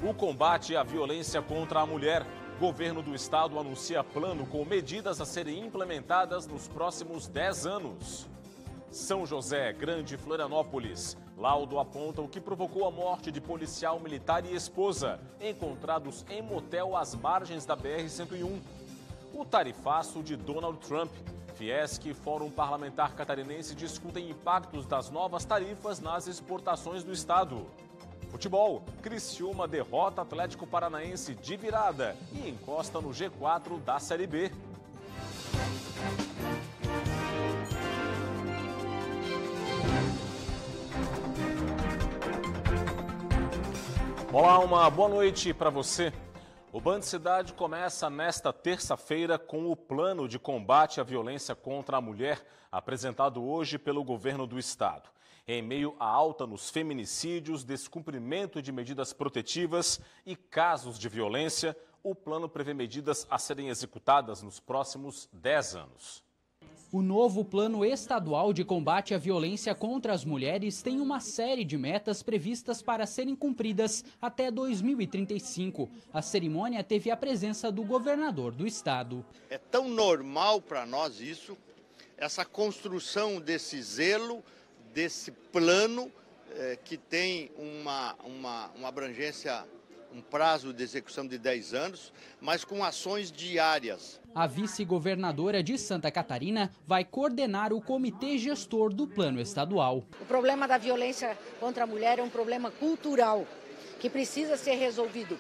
O combate à violência contra a mulher. Governo do estado anuncia plano com medidas a serem implementadas nos próximos 10 anos. São José, Grande Florianópolis. Laudo aponta o que provocou a morte de policial militar e esposa, encontrados em motel às margens da BR-101. O tarifaço de Donald Trump. Fiesc e Fórum Parlamentar Catarinense discutem impactos das novas tarifas nas exportações do estado. Futebol, Criciúma derrota Atlético Paranaense de virada e encosta no G4 da Série B. Olá, uma boa noite para você. O Band Cidade começa nesta terça-feira com o plano de combate à violência contra a mulher, apresentado hoje pelo governo do estado. Em meio à alta nos feminicídios, descumprimento de medidas protetivas e casos de violência, o plano prevê medidas a serem executadas nos próximos 10 anos. O novo Plano Estadual de Combate à Violência contra as Mulheres tem uma série de metas previstas para serem cumpridas até 2035. A cerimônia teve a presença do governador do estado. É tão normal para nós isso, essa construção desse zelo, desse plano que tem uma abrangência, um prazo de execução de 10 anos, mas com ações diárias. A vice-governadora de Santa Catarina vai coordenar o comitê gestor do plano estadual. O problema da violência contra a mulher é um problema cultural que precisa ser resolvido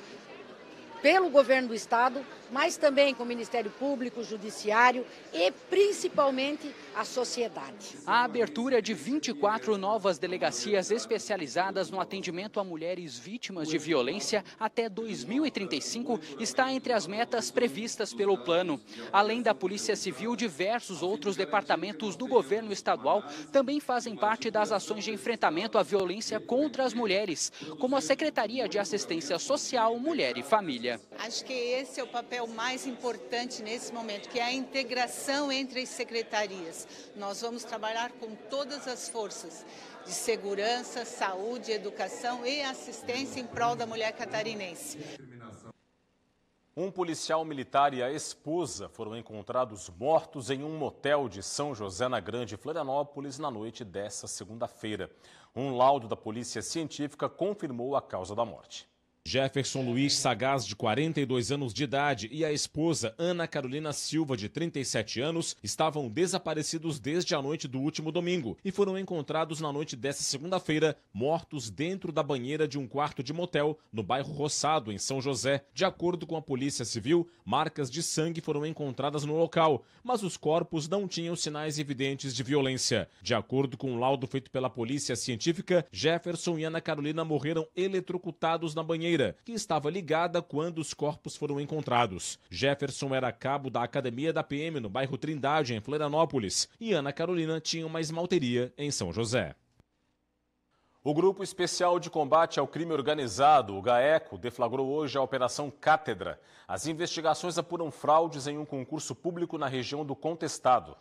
pelo governo do estado, mas também com o Ministério Público, o Judiciário e principalmente a sociedade. A abertura de 24 novas delegacias especializadas no atendimento a mulheres vítimas de violência até 2035 está entre as metas previstas pelo plano. Além da Polícia Civil, diversos outros departamentos do governo estadual também fazem parte das ações de enfrentamento à violência contra as mulheres, como a Secretaria de Assistência Social, Mulher e Família. Acho que esse é o papel mais importante nesse momento, que é a integração entre as secretarias. Nós vamos trabalhar com todas as forças de segurança, saúde, educação e assistência em prol da mulher catarinense. Um policial militar e a esposa foram encontrados mortos em um motel de São José, na Grande Florianópolis, na noite desta segunda-feira. Um laudo da Polícia Científica confirmou a causa da morte. Jefferson Luiz Sagaz, de 42 anos de idade, e a esposa Ana Carolina Silva, de 37 anos, estavam desaparecidos desde a noite do último domingo e foram encontrados na noite desta segunda-feira, mortos dentro da banheira de um quarto de motel no bairro Roçado, em São José. De acordo com a Polícia Civil, marcas de sangue foram encontradas no local, mas os corpos não tinham sinais evidentes de violência. De acordo com um laudo feito pela Polícia Científica, Jefferson e Ana Carolina morreram eletrocutados na banheira, que estava ligada quando os corpos foram encontrados. Jefferson era cabo da academia da PM no bairro Trindade, em Florianópolis, e Ana Carolina tinha uma esmalteria em São José. O Grupo Especial de Combate ao Crime Organizado, o GAECO, deflagrou hoje a Operação Cátedra. As investigações apuram fraudes em um concurso público na região do Contestado.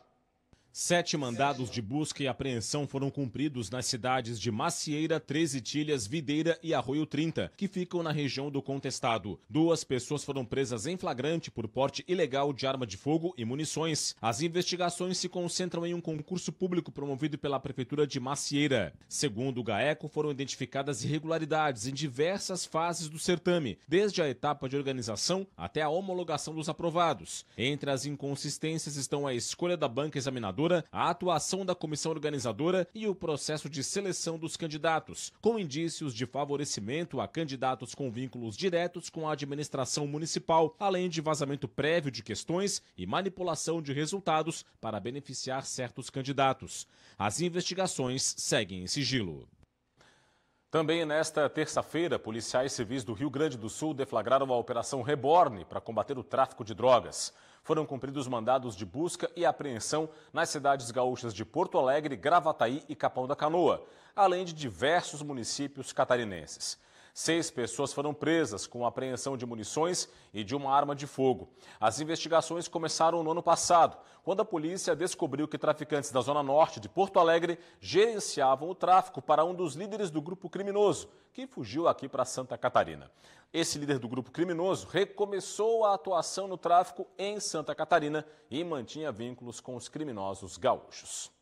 7 mandados de busca e apreensão foram cumpridos nas cidades de Macieira, 13 Tilhas, Videira e Arroio 30, que ficam na região do Contestado. 2 pessoas foram presas em flagrante por porte ilegal de arma de fogo e munições. As investigações se concentram em um concurso público promovido pela Prefeitura de Macieira. Segundo o GAECO, foram identificadas irregularidades em diversas fases do certame, desde a etapa de organização até a homologação dos aprovados. Entre as inconsistências estão a escolha da banca examinadora, a atuação da comissão organizadora e o processo de seleção dos candidatos, com indícios de favorecimento a candidatos com vínculos diretos com a administração municipal, além de vazamento prévio de questões e manipulação de resultados para beneficiar certos candidatos. As investigações seguem em sigilo. Também nesta terça-feira, policiais civis do Rio Grande do Sul deflagraram a Operação Reborn para combater o tráfico de drogas. Foram cumpridos mandados de busca e apreensão nas cidades gaúchas de Porto Alegre, Gravataí e Capão da Canoa, além de diversos municípios catarinenses. 6 pessoas foram presas com apreensão de munições e de uma arma de fogo. As investigações começaram no ano passado, quando a polícia descobriu que traficantes da Zona Norte de Porto Alegre gerenciavam o tráfico para um dos líderes do grupo criminoso, que fugiu aqui para Santa Catarina. Esse líder do grupo criminoso recomeçou a atuação no tráfico em Santa Catarina e mantinha vínculos com os criminosos gaúchos.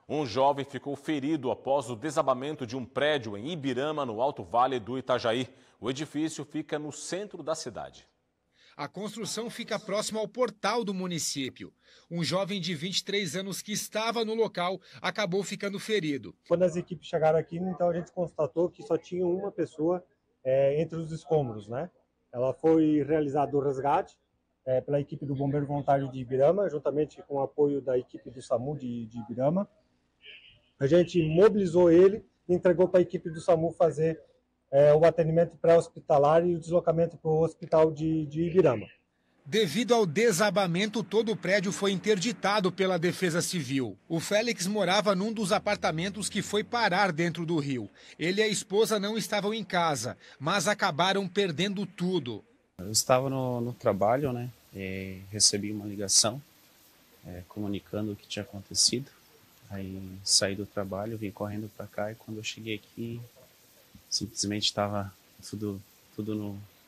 Um jovem ficou ferido após o desabamento de um prédio em Ibirama, no Alto Vale do Itajaí. O edifício fica no centro da cidade. A construção fica próxima ao portal do município. Um jovem de 23 anos que estava no local acabou ficando ferido. Quando as equipes chegaram aqui, então a gente constatou que só tinha uma pessoa entre os escombros, né? Ela foi realizado o resgate pela equipe do Bombeiro Voluntário de Ibirama, juntamente com o apoio da equipe do SAMU de Ibirama. A gente mobilizou ele e entregou para a equipe do SAMU fazer o atendimento pré-hospitalar e o deslocamento para o hospital de Ibirama. Devido ao desabamento, todo o prédio foi interditado pela Defesa Civil. O Félix morava num dos apartamentos que foi parar dentro do rio. Ele e a esposa não estavam em casa, mas acabaram perdendo tudo. Eu estava no trabalho, né? E recebi uma ligação comunicando o que tinha acontecido. Aí saí do trabalho, vim correndo para cá e quando eu cheguei aqui, simplesmente estava tudo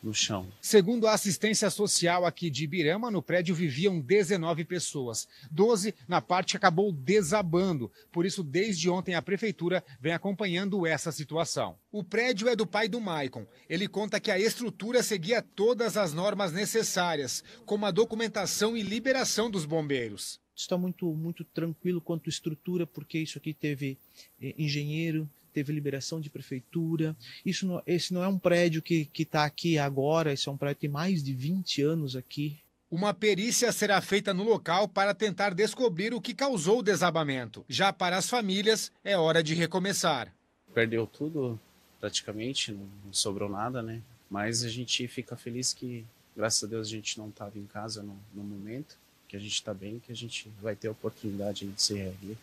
no chão. Segundo a assistência social aqui de Ibirama, no prédio viviam 19 pessoas. 12 na parte que acabou desabando. Por isso, desde ontem, a prefeitura vem acompanhando essa situação. O prédio é do pai do Maicon. Ele conta que a estrutura seguia todas as normas necessárias, como a documentação e liberação dos bombeiros. Está muito tranquilo quanto estrutura, porque isso aqui teve engenheiro, teve liberação de prefeitura. Esse não é um prédio que está aqui agora, esse é um prédio que tem mais de 20 anos aqui. Uma perícia será feita no local para tentar descobrir o que causou o desabamento. Já para as famílias, é hora de recomeçar. Perdeu tudo, praticamente, não sobrou nada, né? Mas a gente fica feliz que, graças a Deus, a gente não estava em casa no momento, que a gente está bem, que a gente vai ter a oportunidade de se reerguer.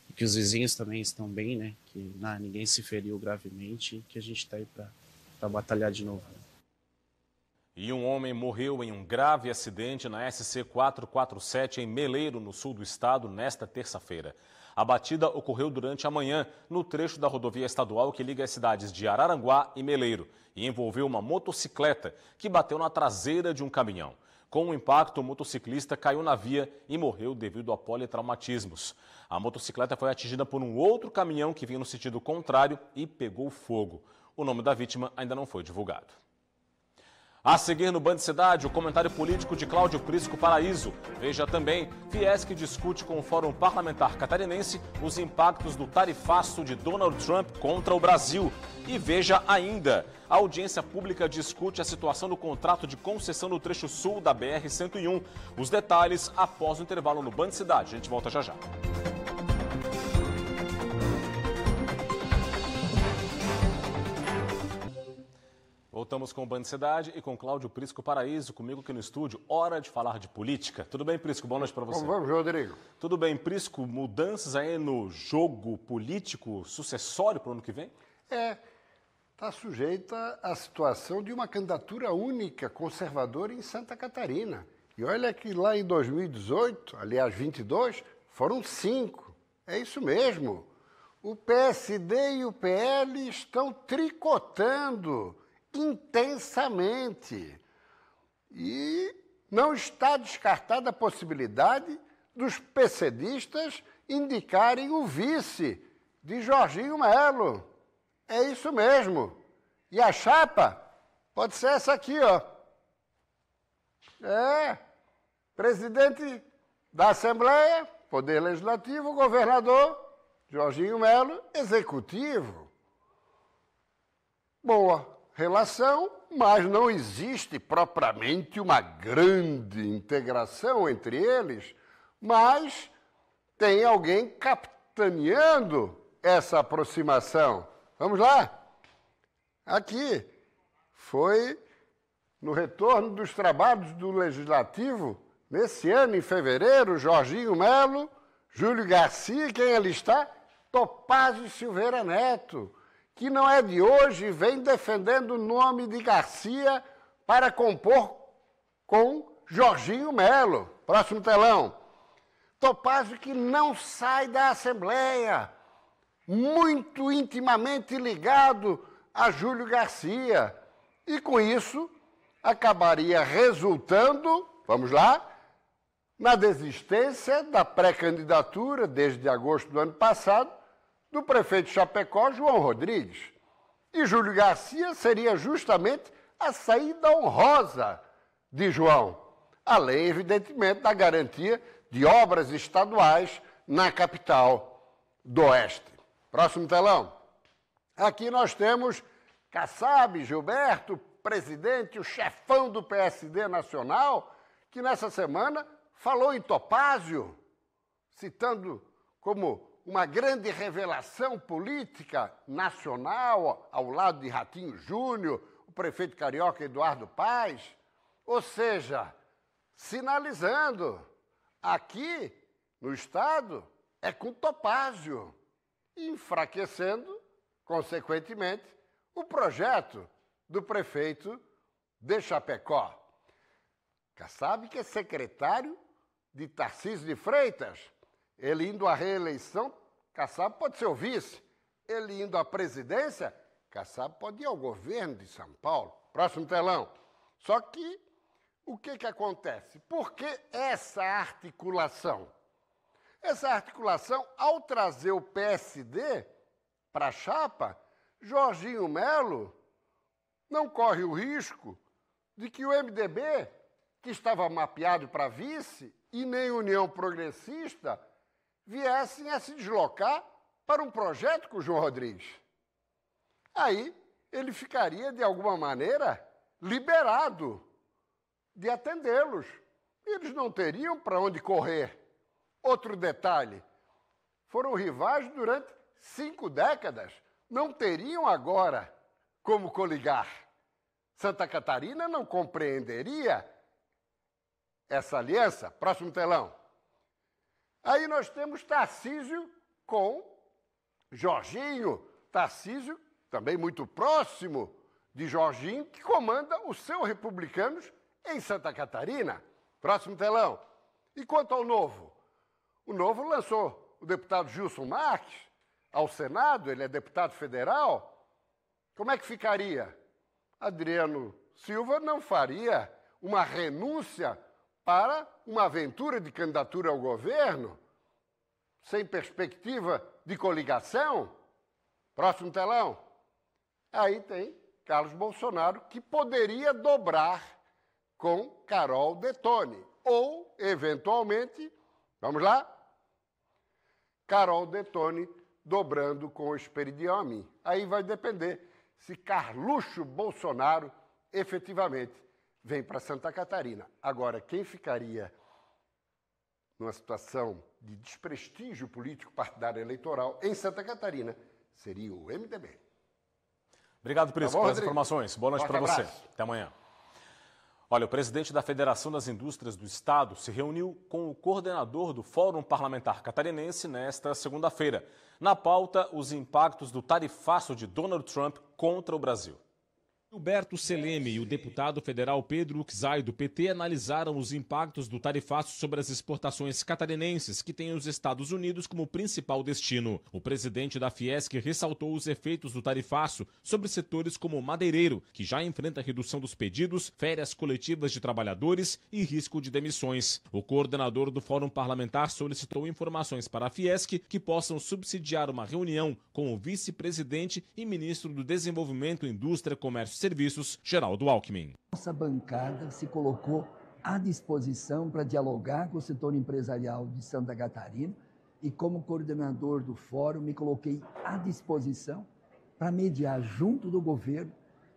E que os vizinhos também estão bem, né? Que ninguém se feriu gravemente e que a gente está aí para batalhar de novo. Né? E um homem morreu em um grave acidente na SC 447 em Meleiro, no sul do estado, nesta terça-feira. A batida ocorreu durante a manhã, no trecho da rodovia estadual que liga as cidades de Araranguá e Meleiro, e envolveu uma motocicleta que bateu na traseira de um caminhão. Com o impacto, o motociclista caiu na via e morreu devido a politraumatismos. A motocicleta foi atingida por um outro caminhão que vinha no sentido contrário e pegou fogo. O nome da vítima ainda não foi divulgado. A seguir no Band Cidade, o comentário político de Cláudio Prisco Paraíso. Veja também, Fiesp discute com o Fórum Parlamentar Catarinense os impactos do tarifaço de Donald Trump contra o Brasil. E veja ainda, a audiência pública discute a situação do contrato de concessão no trecho sul da BR-101. Os detalhes após o intervalo no Band Cidade. A gente volta já já. Voltamos com o Band Cidade e com Cláudio Prisco Paraíso, comigo aqui no estúdio. Hora de falar de política. Tudo bem, Prisco? Boa noite para você. Vamos, Rodrigo. Tudo bem, Prisco. Mudanças aí no jogo político sucessório para o ano que vem? Está sujeita à situação de uma candidatura única conservadora em Santa Catarina. E olha que lá em 2018, aliás, 22, foram 5. É isso mesmo. O PSD e o PL estão tricotando intensamente. E não está descartada a possibilidade dos PCDistas indicarem o vice de Jorginho Melo. É isso mesmo. E a chapa pode ser essa aqui, ó. Presidente da Assembleia, Poder Legislativo, governador, Jorginho Melo, executivo. Boa relação, mas não existe propriamente uma grande integração entre eles, mas tem alguém capitaneando essa aproximação. Vamos lá? Aqui foi no retorno dos trabalhos do Legislativo, nesse ano, em fevereiro, Jorginho Melo, Júlio Garcia, quem ali está? Topázio Silveira Neto, que não é de hoje, vem defendendo o nome de Garcia para compor com Jorginho Melo. Próximo telão. Topázio que não sai da Assembleia, muito intimamente ligado a Júlio Garcia. E com isso, acabaria resultando, vamos lá, na desistência da pré-candidatura, desde agosto do ano passado, do prefeito de Chapecó, João Rodrigues. E Júlio Garcia seria justamente a saída honrosa de João, além, evidentemente, da garantia de obras estaduais na capital do Oeste. Próximo telão. Aqui nós temos Kassab Gilberto, presidente, o chefão do PSD nacional, que nessa semana falou em Topázio, citando como uma grande revelação política nacional, ao lado de Ratinho Júnior, o prefeito carioca Eduardo Paes, ou seja, sinalizando, aqui no Estado é com Topázio, enfraquecendo, consequentemente, o projeto do prefeito de Chapecó. Kassab, que é secretário de Tarcísio de Freitas, ele indo à reeleição, Kassab pode ser o vice. Ele indo à presidência, Kassab pode ir ao governo de São Paulo. Próximo telão. Só que, o que acontece? Por que essa articulação? Essa articulação, ao trazer o PSD para a chapa, Jorginho Melo não corre o risco de que o MDB, que estava mapeado para vice, e nem União Progressista, viessem a se deslocar para um projeto com o João Rodrigues. Aí ele ficaria, de alguma maneira, liberado de atendê-los. Eles não teriam para onde correr. Outro detalhe, foram rivais durante 5 décadas, não teriam agora como coligar. Santa Catarina não compreenderia essa aliança. Próximo telão. Aí nós temos Tarcísio com Jorginho. Tarcísio, também muito próximo de Jorginho, que comanda o seu Republicanos em Santa Catarina. Próximo telão. E quanto ao Novo? O Novo lançou o deputado Gilson Marques ao Senado, ele é deputado federal. Como é que ficaria? Adriano Silva não faria uma renúncia para uma aventura de candidatura ao governo, sem perspectiva de coligação? Próximo telão. Aí tem Carlos Bolsonaro, que poderia dobrar com Carol Detoni. Ou, eventualmente, vamos lá, Carol Detoni dobrando com o Esperidião Amin. Aí vai depender se Carluxo Bolsonaro efetivamente vem para Santa Catarina. Agora, quem ficaria numa situação de desprestígio político partidário eleitoral em Santa Catarina seria o MDB. Obrigado, Prisco, pelas informações. Boa noite para você. Até amanhã. Olha, o presidente da Federação das Indústrias do Estado se reuniu com o coordenador do Fórum Parlamentar Catarinense nesta segunda-feira. Na pauta, os impactos do tarifaço de Donald Trump contra o Brasil. Gilberto Seleme e o deputado federal Pedro Uczai, do PT, analisaram os impactos do tarifaço sobre as exportações catarinenses, que têm os Estados Unidos como principal destino. O presidente da Fiesc ressaltou os efeitos do tarifaço sobre setores como o madeireiro, que já enfrenta redução dos pedidos, férias coletivas de trabalhadores e risco de demissões. O coordenador do Fórum Parlamentar solicitou informações para a Fiesc que possam subsidiar uma reunião com o vice-presidente e ministro do Desenvolvimento, Indústria, Comércio Serviços, Geraldo Alckmin. Nossa bancada se colocou à disposição para dialogar com o setor empresarial de Santa Catarina e, como coordenador do fórum, me coloquei à disposição para mediar junto do governo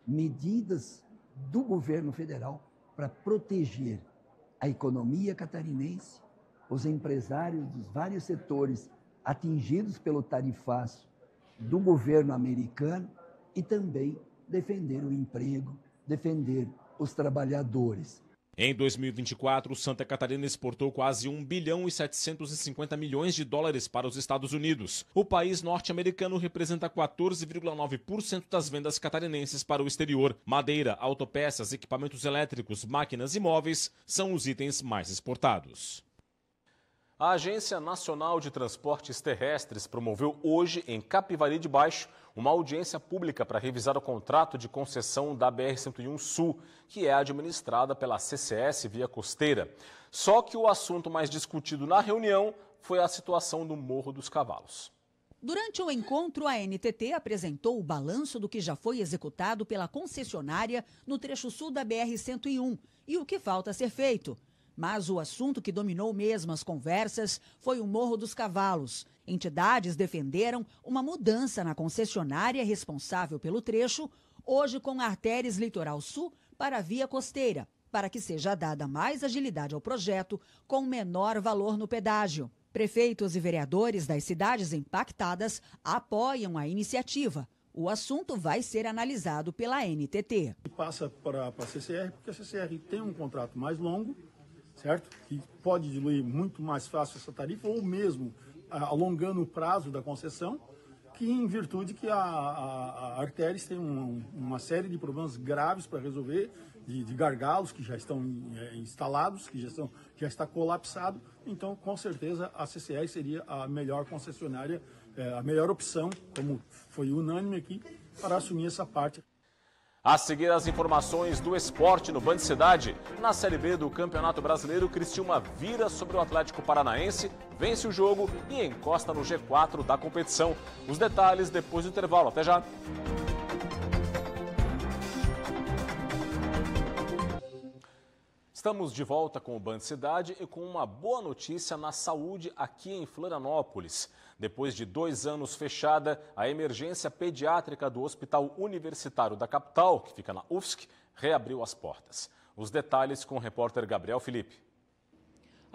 medidas do governo federal para proteger a economia catarinense, os empresários dos vários setores atingidos pelo tarifaço do governo americano e também defender o emprego, defender os trabalhadores. Em 2024, Santa Catarina exportou quase 1 bilhão e 750 milhões de dólares para os Estados Unidos. O país norte-americano representa 14,9% das vendas catarinenses para o exterior. Madeira, autopeças, equipamentos elétricos, máquinas e móveis são os itens mais exportados. A Agência Nacional de Transportes Terrestres promoveu hoje, em Capivari de Baixo, uma audiência pública para revisar o contrato de concessão da BR-101 Sul, que é administrada pela CCS Via Costeira. Só que o assunto mais discutido na reunião foi a situação do Morro dos Cavalos. Durante o encontro, a NTT apresentou o balanço do que já foi executado pela concessionária no trecho sul da BR-101 e o que falta ser feito. Mas o assunto que dominou mesmo as conversas foi o Morro dos Cavalos. Entidades defenderam uma mudança na concessionária responsável pelo trecho, hoje com a Artéries Litoral Sul para a Via Costeira, para que seja dada mais agilidade ao projeto com menor valor no pedágio. Prefeitos e vereadores das cidades impactadas apoiam a iniciativa. O assunto vai ser analisado pela NTT. Passa para a CCR, porque a CCR tem um contrato mais longo, certo? Que pode diluir muito mais fácil essa tarifa, ou mesmo alongando o prazo da concessão, que em virtude que a Artéries tem uma série de problemas graves para resolver, de gargalos que já estão instalados, que já está colapsado. Então, com certeza, a CCR seria a melhor concessionária, a melhor opção, como foi unânime aqui, para assumir essa parte. A seguir, as informações do esporte no Band Cidade. Na Série B do Campeonato Brasileiro, Criciúma vira sobre o Atlético Paranaense, vence o jogo e encosta no G4 da competição. Os detalhes depois do intervalo. Até já! Estamos de volta com o Band Cidade e com uma boa notícia na saúde aqui em Florianópolis. Depois de 2 anos fechada, a emergência pediátrica do Hospital Universitário da capital, que fica na UFSC, reabriu as portas. Os detalhes com o repórter Gabriel Felipe.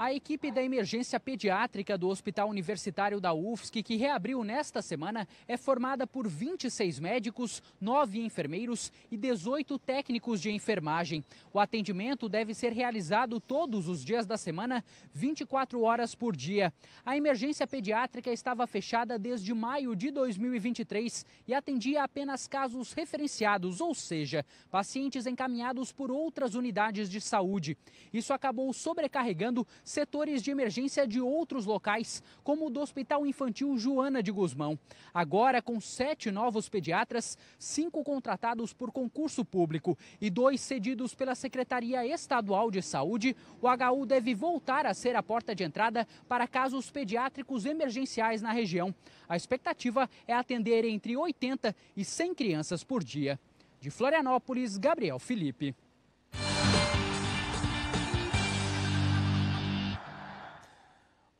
A equipe da emergência pediátrica do Hospital Universitário da UFSC, que reabriu nesta semana, é formada por 26 médicos, 9 enfermeiros e 18 técnicos de enfermagem. O atendimento deve ser realizado todos os dias da semana, 24 horas por dia. A emergência pediátrica estava fechada desde maio de 2023 e atendia apenas casos referenciados, ou seja, pacientes encaminhados por outras unidades de saúde. Isso acabou sobrecarregando setores de emergência de outros locais, como o do Hospital Infantil Joana de Guzmão. Agora, com 7 novos pediatras, 5 contratados por concurso público e 2 cedidos pela Secretaria Estadual de Saúde, o HU deve voltar a ser a porta de entrada para casos pediátricos emergenciais na região. A expectativa é atender entre 80 e 100 crianças por dia. De Florianópolis, Gabriel Felipe.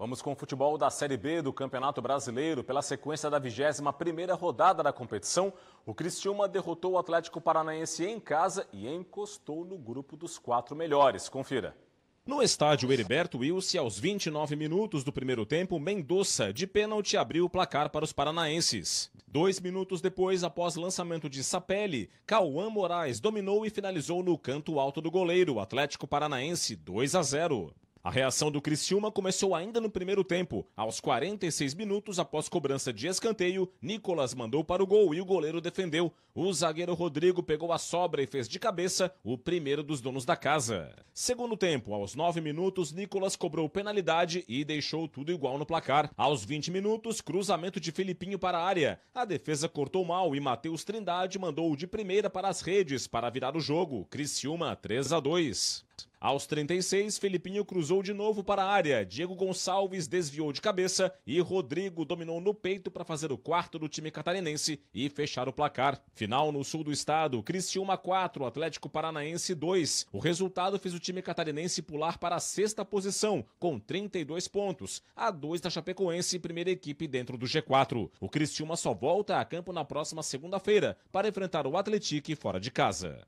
Vamos com o futebol da Série B do Campeonato Brasileiro. Pela sequência da 21ª rodada da competição, o Criciúma derrotou o Atlético Paranaense em casa e encostou no grupo dos 4 melhores. Confira. No estádio Heriberto Wilson, aos 29 minutos do primeiro tempo, Mendonça, de pênalti, abriu o placar para os paranaenses. 2 minutos depois, após lançamento de Sapelli, Cauã Moraes dominou e finalizou no canto alto do goleiro, o Atlético Paranaense 2-0. A reação do Criciúma começou ainda no primeiro tempo. Aos 46 minutos, após cobrança de escanteio, Nicolas mandou para o gol e o goleiro defendeu. O zagueiro Rodrigo pegou a sobra e fez de cabeça o primeiro dos donos da casa. Segundo tempo, aos 9 minutos, Nicolas cobrou penalidade e deixou tudo igual no placar. Aos 20 minutos, cruzamento de Felipinho para a área. A defesa cortou mal e Matheus Trindade mandou de primeira para as redes para virar o jogo. Criciúma 3-2. Aos 36, Felipinho cruzou de novo para a área, Diego Gonçalves desviou de cabeça e Rodrigo dominou no peito para fazer o quarto do time catarinense e fechar o placar. Final no sul do estado, Criciúma 4, Atlético Paranaense 2. O resultado fez o time catarinense pular para a 6ª posição, com 32 pontos, a 2 da Chapecoense, primeira equipe dentro do G4. O Criciúma só volta a campo na próxima segunda-feira para enfrentar o Atlético fora de casa.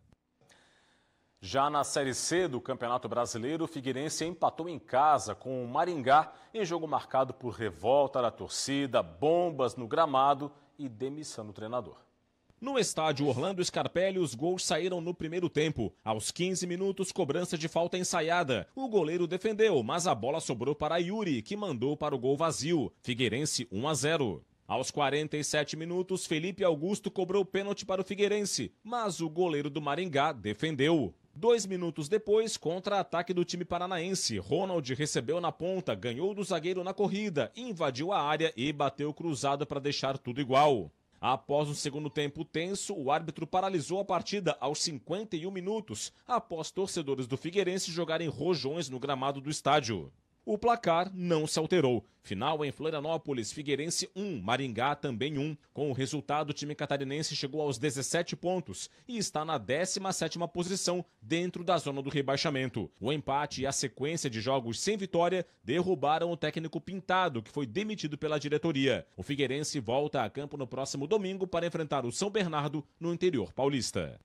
Já na Série C do Campeonato Brasileiro, o Figueirense empatou em casa com o Maringá em jogo marcado por revolta da torcida, bombas no gramado e demissão do treinador. No estádio Orlando Scarpelli, os gols saíram no primeiro tempo. Aos 15 minutos, cobrança de falta ensaiada. O goleiro defendeu, mas a bola sobrou para Yuri, que mandou para o gol vazio. Figueirense 1-0. Aos 47 minutos, Felipe Augusto cobrou pênalti para o Figueirense, mas o goleiro do Maringá defendeu. 2 minutos depois, contra-ataque do time paranaense, Ronald recebeu na ponta, ganhou do zagueiro na corrida, invadiu a área e bateu cruzado para deixar tudo igual. Após um segundo tempo tenso, o árbitro paralisou a partida aos 51 minutos, após torcedores do Figueirense jogarem rojões no gramado do estádio. O placar não se alterou. Final em Florianópolis, Figueirense 1, Maringá também 1. Com o resultado, o time catarinense chegou aos 17 pontos e está na 17ª posição dentro da zona do rebaixamento. O empate e a sequência de jogos sem vitória derrubaram o técnico Pintado, que foi demitido pela diretoria. O Figueirense volta a campo no próximo domingo para enfrentar o São Bernardo no interior paulista.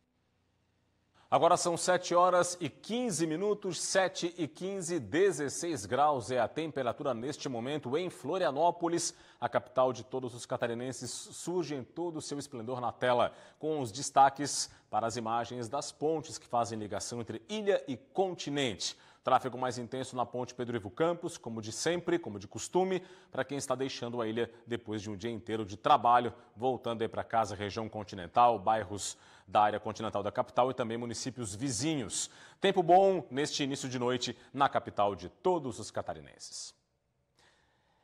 Agora são 7h15, 7h15, 16 graus é a temperatura neste momento em Florianópolis. A capital de todos os catarinenses surge em todo o seu esplendor na tela, com os destaques para as imagens das pontes que fazem ligação entre ilha e continente. Tráfego mais intenso na ponte Pedro Ivo Campos, como de sempre, como de costume, para quem está deixando a ilha depois de um dia inteiro de trabalho, voltando aí para casa, região continental, bairros da área continental da capital e também municípios vizinhos. Tempo bom neste início de noite na capital de todos os catarinenses.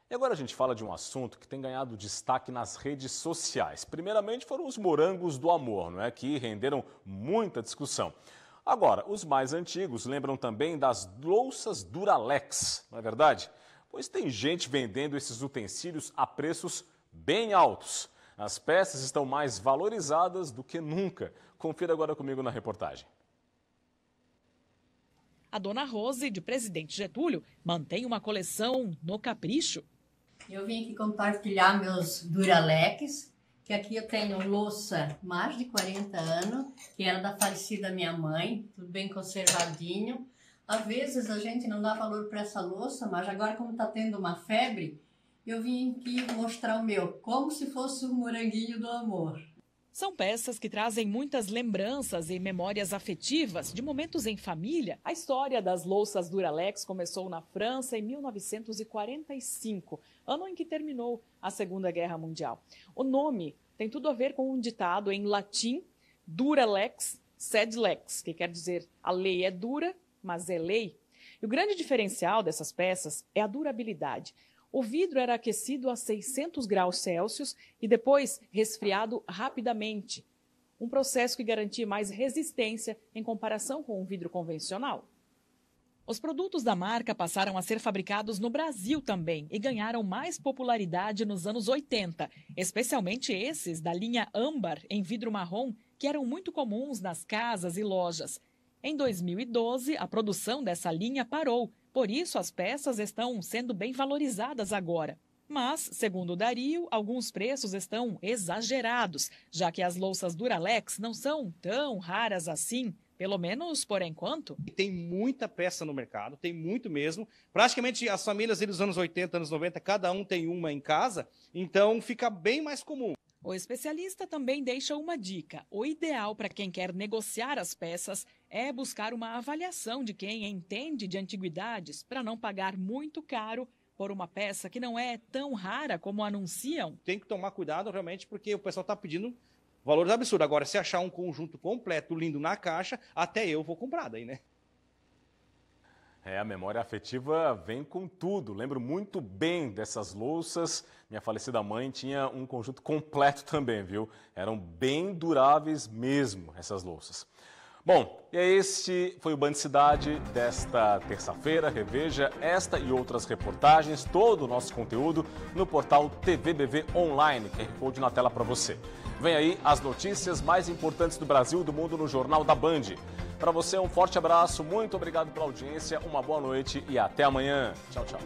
E agora a gente fala de um assunto que tem ganhado destaque nas redes sociais. Primeiramente foram os morangos do amor, não é? Que renderam muita discussão. Agora, os mais antigos lembram também das louças Duralex, não é verdade? Pois tem gente vendendo esses utensílios a preços bem altos. As peças estão mais valorizadas do que nunca. Confira agora comigo na reportagem. A dona Rose, de Presidente Getúlio, mantém uma coleção no capricho. Eu vim aqui compartilhar meus Duralex, que aqui eu tenho louça mais de 40 anos, que era da falecida minha mãe, tudo bem conservadinho. Às vezes a gente não dá valor para essa louça, mas agora como está tendo uma febre, eu vim aqui mostrar o meu, como se fosse um moranguinho do amor. São peças que trazem muitas lembranças e memórias afetivas de momentos em família. A história das louças Duralex começou na França em 1945, ano em que terminou a Segunda Guerra Mundial. O nome tem tudo a ver com um ditado em latim, Duralex sed lex, que quer dizer a lei é dura, mas é lei. E o grande diferencial dessas peças é a durabilidade. O vidro era aquecido a 600 graus Celsius e depois resfriado rapidamente. Um processo que garantia mais resistência em comparação com um vidro convencional. Os produtos da marca passaram a ser fabricados no Brasil também e ganharam mais popularidade nos anos 80, especialmente esses da linha âmbar em vidro marrom, que eram muito comuns nas casas e lojas. Em 2012, a produção dessa linha parou. Por isso, as peças estão sendo bem valorizadas agora. Mas, segundo o Dario, alguns preços estão exagerados, já que as louças Duralex não são tão raras assim, pelo menos por enquanto. Tem muita peça no mercado, tem muito mesmo. Praticamente as famílias dos anos 80, anos 90, cada um tem uma em casa, então fica bem mais comum. O especialista também deixa uma dica. O ideal para quem quer negociar as peças é buscar uma avaliação de quem entende de antiguidades para não pagar muito caro por uma peça que não é tão rara como anunciam. Tem que tomar cuidado realmente porque o pessoal está pedindo valores absurdos. Agora, se achar um conjunto completo, lindo na caixa, até eu vou comprar daí, né? A memória afetiva vem com tudo. Lembro muito bem dessas louças. Minha falecida mãe tinha um conjunto completo também, viu? Eram bem duráveis mesmo, essas louças. Bom, e este foi o Band Cidade desta terça-feira. Reveja esta e outras reportagens, todo o nosso conteúdo no portal TVBV Online, QR Code na tela para você. Vem aí as notícias mais importantes do Brasil e do mundo no Jornal da Band. Para você, um forte abraço, muito obrigado pela audiência, uma boa noite e até amanhã. Tchau, tchau.